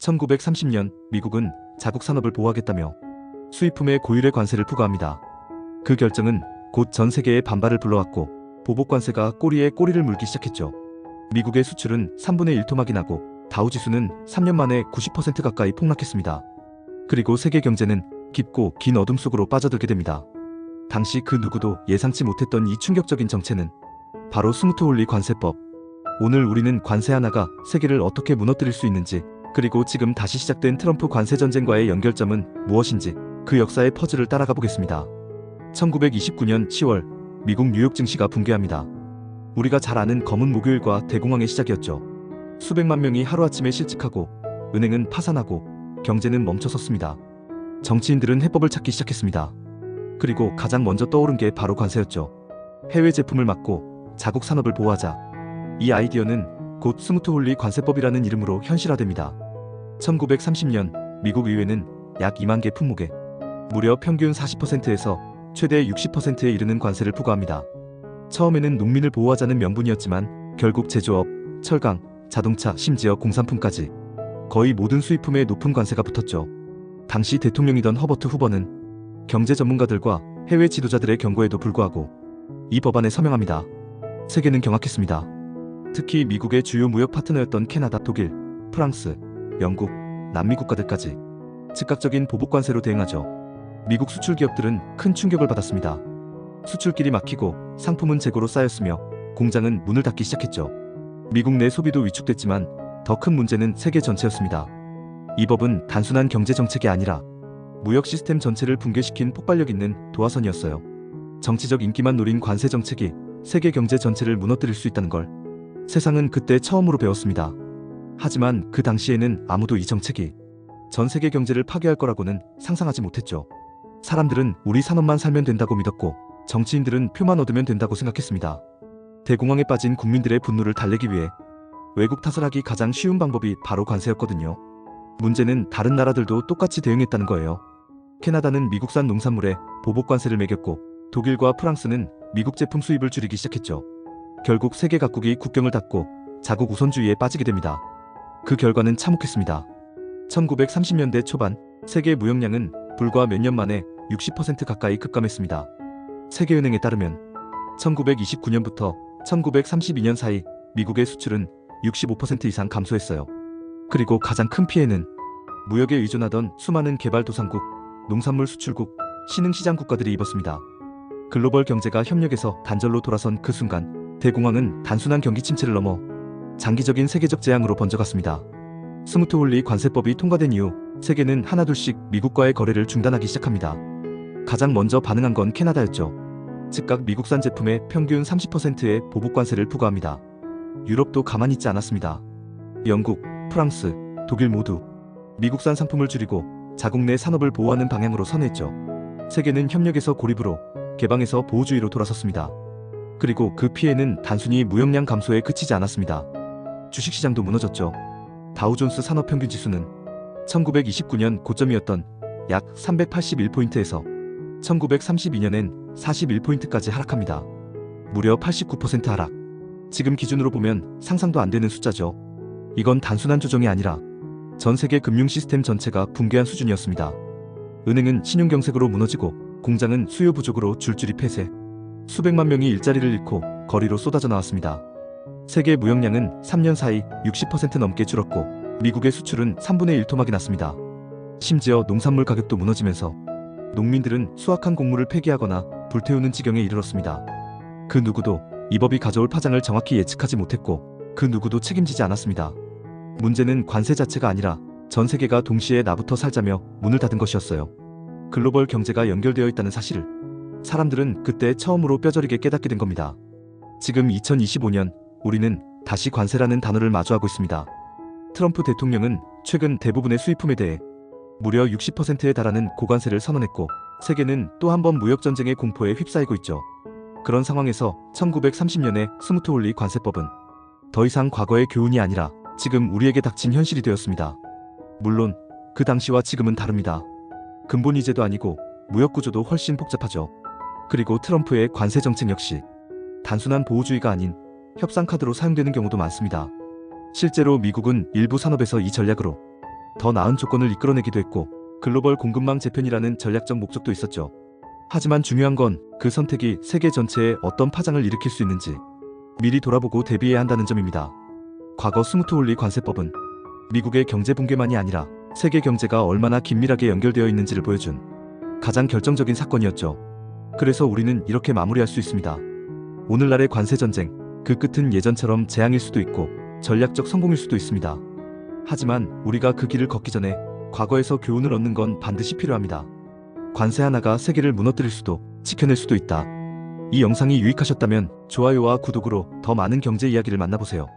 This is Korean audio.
1930년 미국은 자국 산업을 보호하겠다며 수입품에 고율의 관세를 부과합니다. 그 결정은 곧 전 세계의 반발을 불러왔고 보복 관세가 꼬리에 꼬리를 물기 시작했죠. 미국의 수출은 3분의 1 토막이 나고 다우지수는 3년 만에 90% 가까이 폭락했습니다. 그리고 세계 경제는 깊고 긴 어둠 속으로 빠져들게 됩니다. 당시 그 누구도 예상치 못했던 이 충격적인 정체는 바로 스무트홀리 관세법. 오늘 우리는 관세 하나가 세계를 어떻게 무너뜨릴 수 있는지, 그리고 지금 다시 시작된 트럼프 관세 전쟁과의 연결점은 무엇인지 그 역사의 퍼즐을 따라가 보겠습니다. 1929년 10월 미국 뉴욕 증시가 붕괴합니다. 우리가 잘 아는 검은 목요일과 대공황의 시작이었죠. 수백만 명이 하루아침에 실직하고 은행은 파산하고 경제는 멈춰섰습니다. 정치인들은 해법을 찾기 시작했습니다. 그리고 가장 먼저 떠오른 게 바로 관세였죠. 해외 제품을 막고 자국 산업을 보호하자. 이 아이디어는 곧 스무트홀리 관세법이라는 이름으로 현실화됩니다. 1930년 미국 의회는 약 2만 개 품목에 무려 평균 40%에서 최대 60%에 이르는 관세를 부과합니다. 처음에는 농민을 보호하자는 명분이었지만 결국 제조업, 철강, 자동차, 심지어 공산품까지 거의 모든 수입품에 높은 관세가 붙었죠. 당시 대통령이던 허버트 후보는 경제 전문가들과 해외 지도자들의 경고에도 불구하고 이 법안에 서명합니다. 세계는 경악했습니다. 특히 미국의 주요 무역 파트너였던 캐나다, 독일, 프랑스, 영국, 남미 국가들까지 즉각적인 보복 관세로 대응하죠. 미국 수출 기업들은 큰 충격을 받았습니다. 수출길이 막히고 상품은 재고로 쌓였으며 공장은 문을 닫기 시작했죠. 미국 내 소비도 위축됐지만 더 큰 문제는 세계 전체였습니다. 이 법은 단순한 경제 정책이 아니라 무역 시스템 전체를 붕괴시킨 폭발력 있는 도화선이었어요. 정치적 인기만 노린 관세 정책이 세계 경제 전체를 무너뜨릴 수 있다는 걸 세상은 그때 처음으로 배웠습니다. 하지만 그 당시에는 아무도 이 정책이 전 세계 경제를 파괴할 거라고는 상상하지 못했죠. 사람들은 우리 산업만 살면 된다고 믿었고 정치인들은 표만 얻으면 된다고 생각했습니다. 대공황에 빠진 국민들의 분노를 달래기 위해 외국 탓을 하기 가장 쉬운 방법이 바로 관세였거든요. 문제는 다른 나라들도 똑같이 대응했다는 거예요. 캐나다는 미국산 농산물에 보복 관세를 매겼고 독일과 프랑스는 미국 제품 수입을 줄이기 시작했죠. 결국 세계 각국이 국경을 닫고 자국 우선주의에 빠지게 됩니다. 그 결과는 참혹했습니다. 1930년대 초반 세계 무역량은 불과 몇 년 만에 60% 가까이 급감했습니다. 세계은행에 따르면 1929년부터 1932년 사이 미국의 수출은 65% 이상 감소했어요. 그리고 가장 큰 피해는 무역에 의존하던 수많은 개발도상국, 농산물 수출국, 신흥시장 국가들이 입었습니다. 글로벌 경제가 협력에서 단절로 돌아선 그 순간 대공황은 단순한 경기 침체를 넘어 장기적인 세계적 재앙으로 번져갔습니다. 스무트홀리 관세법이 통과된 이후 세계는 하나둘씩 미국과의 거래를 중단하기 시작합니다. 가장 먼저 반응한 건 캐나다였죠. 즉각 미국산 제품에 평균 30%의 보복 관세를 부과합니다. 유럽도 가만히 있지 않았습니다. 영국, 프랑스, 독일 모두 미국산 상품을 줄이고 자국 내 산업을 보호하는 방향으로 선회했죠. 세계는 협력에서 고립으로, 개방에서 보호주의로 돌아섰습니다. 그리고 그 피해는 단순히 무역량 감소에 그치지 않았습니다. 주식시장도 무너졌죠. 다우존스 산업평균지수는 1929년 고점이었던 약 381포인트에서 1932년엔 41포인트까지 하락합니다. 무려 89% 하락. 지금 기준으로 보면 상상도 안 되는 숫자죠. 이건 단순한 조정이 아니라 전 세계 금융 시스템 전체가 붕괴한 수준이었습니다. 은행은 신용경색으로 무너지고 공장은 수요 부족으로 줄줄이 폐쇄. 수백만 명이 일자리를 잃고 거리로 쏟아져 나왔습니다. 세계 무역량은 3년 사이 60% 넘게 줄었고 미국의 수출은 3분의 1 토막이 났습니다. 심지어 농산물 가격도 무너지면서 농민들은 수확한 곡물을 폐기하거나 불태우는 지경에 이르렀습니다. 그 누구도 이 법이 가져올 파장을 정확히 예측하지 못했고 그 누구도 책임지지 않았습니다. 문제는 관세 자체가 아니라 전 세계가 동시에 나부터 살자며 문을 닫은 것이었어요. 글로벌 경제가 연결되어 있다는 사실을 사람들은 그때 처음으로 뼈저리게 깨닫게 된 겁니다. 지금 2025년 우리는 다시 관세라는 단어를 마주하고 있습니다. 트럼프 대통령은 최근 대부분의 수입품에 대해 무려 60%에 달하는 고관세를 선언했고 세계는 또 한 번 무역전쟁의 공포에 휩싸이고 있죠. 그런 상황에서 1930년의 스무트홀리 관세법은 더 이상 과거의 교훈이 아니라 지금 우리에게 닥친 현실이 되었습니다. 물론 그 당시와 지금은 다릅니다. 근본 이제도 아니고 무역 구조도 훨씬 복잡하죠. 그리고 트럼프의 관세 정책 역시 단순한 보호주의가 아닌 협상 카드로 사용되는 경우도 많습니다. 실제로 미국은 일부 산업에서 이 전략으로 더 나은 조건을 이끌어내기도 했고 글로벌 공급망 재편이라는 전략적 목적도 있었죠. 하지만 중요한 건 그 선택이 세계 전체에 어떤 파장을 일으킬 수 있는지 미리 돌아보고 대비해야 한다는 점입니다. 과거 스무트홀리 관세법은 미국의 경제 붕괴만이 아니라 세계 경제가 얼마나 긴밀하게 연결되어 있는지를 보여준 가장 결정적인 사건이었죠. 그래서 우리는 이렇게 마무리할 수 있습니다. 오늘날의 관세 전쟁, 그 끝은 예전처럼 재앙일 수도 있고 전략적 성공일 수도 있습니다. 하지만 우리가 그 길을 걷기 전에 과거에서 교훈을 얻는 건 반드시 필요합니다. 관세 하나가 세계를 무너뜨릴 수도 지켜낼 수도 있다. 이 영상이 유익하셨다면 좋아요와 구독으로 더 많은 경제 이야기를 만나보세요.